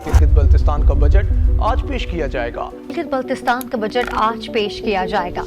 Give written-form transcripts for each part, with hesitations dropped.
गिलगित बल्तिस्तान का बजट आज पेश किया जाएगा। गिलगित बल्तिस्तान का बजट आज पेश किया जाएगा।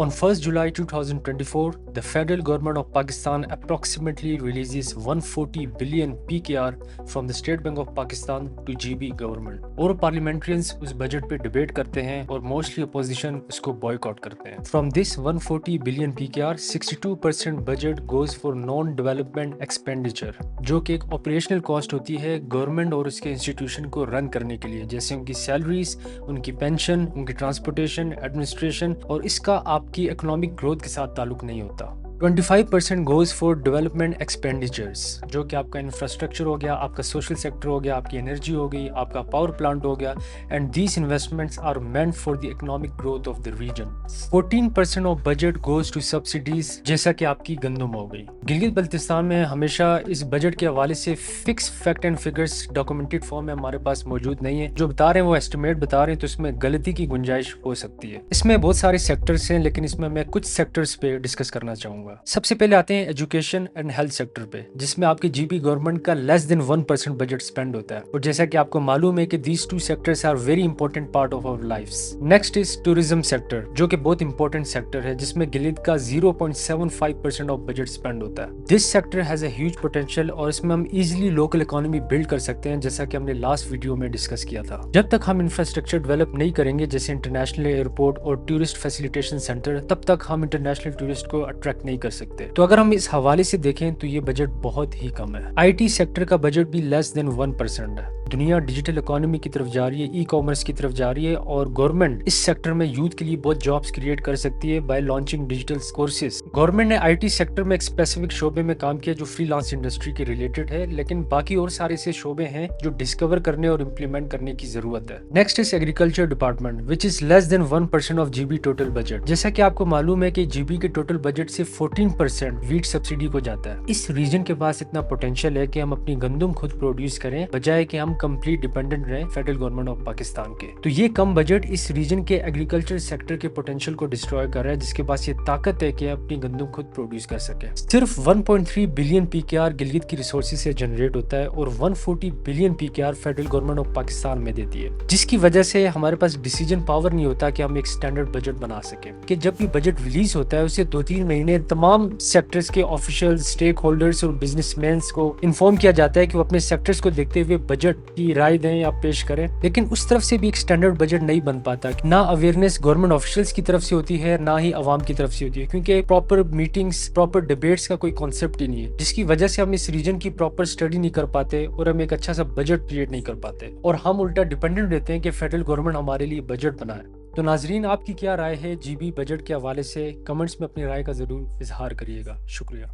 On 1st July 2024, the federal government of Pakistan approximately releases 140 billion PKR from the State Bank of Pakistan to GB government. और parliamentarians उस बजट पे डिबेट करते हैं और मोस्टली अपोजिशन उसको बॉयकॉट करते हैं. From this 140 billion PKR, 62% budget goes for non-development expenditure, जो कि एक ऑपरेशनल कॉस्ट होती है गवर्नमेंट और उसके इंस्टीट्यूशन को रन करने के लिए, जैसे उनकी सैलरीज, उनकी पेंशन, उनकी ट्रांसपोर्टेशन, एडमिनिस्ट्रेशन, और इसका आपकी इकोनॉमिक ग्रोथ के साथ ताल्लुक नहीं होता. 25% गोज फॉर डेवलपमेंट एक्सपेंडिचर्स, जो कि आपका इंफ्रास्ट्रक्चर हो गया, आपका सोशल सेक्टर हो गया, आपकी एनर्जी हो गई, आपका पावर प्लांट हो गया, and these investments are meant for the economic growth of the region. 14% of budget goes to subsidies, जैसा कि आपकी गंदम हो गई. गिलगित बल्तिस्तान में हमेशा इस बजट के हवाले से fix fact and figures documented form में हमारे पास मौजूद नहीं है. जो बता रहे हैं वो एस्टिमेट बता रहे हैं, तो इसमें गलती की गुंजाइश हो सकती है. इसमें बहुत सारे सेक्टर्स हैं, लेकिन इसमें मैं कुछ सेक्टर्स पे डिस्कस करना चाहूंगा. सबसे पहले आते हैं एजुकेशन एंड हेल्थ सेक्टर पे, जिसमें आपकी जीबी गवर्नमेंट का लेस देन 1% बजट स्पेंड होता है. और जैसा कि आपको मालूम है कि these two sectors are very important part of our lifes. Next is tourism sector, जो कि बहुत इंपॉर्टेंट सेक्टर है, जिसमें गिलगित का 0.75% ऑफ बजट स्पेंड होता है. This sector has a huge potential और इसमें हम इजीली लोकल इकोनॉमी बिल्ड कर सकते हैं, जैसा कि हमने लास्ट वीडियो में डिस्कस किया था. जब तक हम इंफ्रास्ट्रक्चर डेवलप नहीं करेंगे, जैसे इंटरनेशनल एयरपोर्ट और टूरिस्ट फैसिलिटेशन सेंटर, तब तक हम इंटरनेशनल टूरिस्ट को अट्रैक्ट नहीं कर सकते. तो अगर हम इस हवाले से देखें तो ये बजट बहुत ही कम है. आईटी सेक्टर का बजट भी लेस देन 1% है. दुनिया डिजिटल इकोनॉमी की तरफ जा रही है, ई कॉमर्स की तरफ जा रही है, और गवर्नमेंट इस सेक्टर में यूथ के लिए बहुत जॉब्स क्रिएट कर सकती है bye launching digital courses. Government ने आईटी सेक्टर में एक स्पेसिफिक शोबे में काम किया जो फ्रीलांस इंडस्ट्री के रिलेटेड है, लेकिन बाकी और सारे ऐसे शोबे हैं जो डिस्कवर करने और इम्प्लीमेंट करने की जरूरत है. Next is agriculture department, which is less than 1% of GB total budget. जैसा कि आपको मालूम है कि जीबी के टोटल बजट से 14% वीट सब्सिडी को जाता है. इस रीजन के पास इतना पोटेंशियल है कि हम अपनी गंदम खुद प्रोड्यूस करें, बजाय कि हम कंप्लीट डिपेंडेंट रहे फेडरल गवर्नमेंट ऑफ पाकिस्तान के. तो ये कम बजट इस रीजन के एग्रीकल्चर सेक्टर के पोटेंशियल को डिस्ट्रॉय कर रहा है, जिसके पास ये ताकत है कि अपनी गंदम खुद प्रोड्यूस कर सके. सिर्फ 1.3 बिलियन पीकेआर गिलगित की रिसोर्सेज से जनरेट होता है और 140 billion PKR federal government of Pakistan में देती है, जिसकी वजह से हमारे पास डिसीजन पावर नहीं होता कि हम एक स्टैंडर्ड बजट बना सके. कि जब भी बजट रिलीज होता है उससे 2-3 महीने तमाम सेक्टर्स के ऑफिशियल, स्टेक होल्डर्स और बिजनेसमैन को इन्फॉर्म किया जाता है कि वो अपने सेक्टर्स को देखते हुए बजट की राय दें या पेश करें, लेकिन उस तरफ से भी एक स्टैंडर्ड बजट नहीं बन पाता. ना अवेयरनेस गवर्नमेंट ऑफिशियल्स की तरफ से होती है, ना ही अवाम की तरफ से होती है, क्योंकि प्रॉपर मीटिंग्स, प्रॉपर डिबेट्स का कोई कॉन्सेप्ट ही नहीं है, जिसकी वजह से हम इस रीजन की प्रॉपर स्टडी नहीं कर पाते और हम एक अच्छा सा बजट क्रिएट नहीं कर पाते, और हम उल्टा डिपेंडेंट रहते हैं कि फेडरल गवर्नमेंट हमारे लिए बजट बनाए. तो नाजरीन, आपकी क्या राय है जीबी बजट के हवाले से? कमेंट्स में अपनी राय का जरूर इजहार करिएगा. शुक्रिया.